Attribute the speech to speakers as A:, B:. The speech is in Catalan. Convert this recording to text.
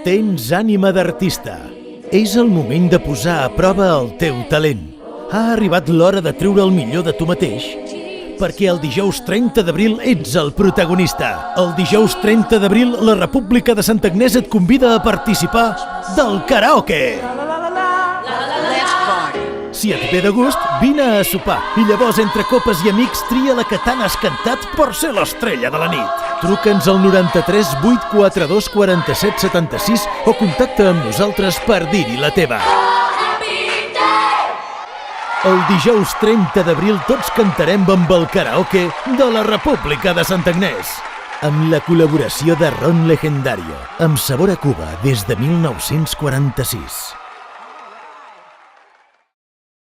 A: Tens ànima d'artista. És el moment de posar a prova el teu talent. Ha arribat l'hora de treure el millor de tu mateix, perquè el dijous 30 d'abril ets el protagonista. El dijous 30 d'abril la República de Santa Agnès et convida a participar del karaoke. Si et ve de gust, vine a sopar i llavors entre copes i amics tria la que tant has cantat per ser l'estrella de la nit. Truca'ns al 93 842 47 76 o contacta amb nosaltres per dir-hi la teva. El dijous 30 d'abril tots cantarem amb el karaoke de la República de Santa Agnès, amb la col·laboració de Ron Legendario, amb sabor a Cuba des de 1946.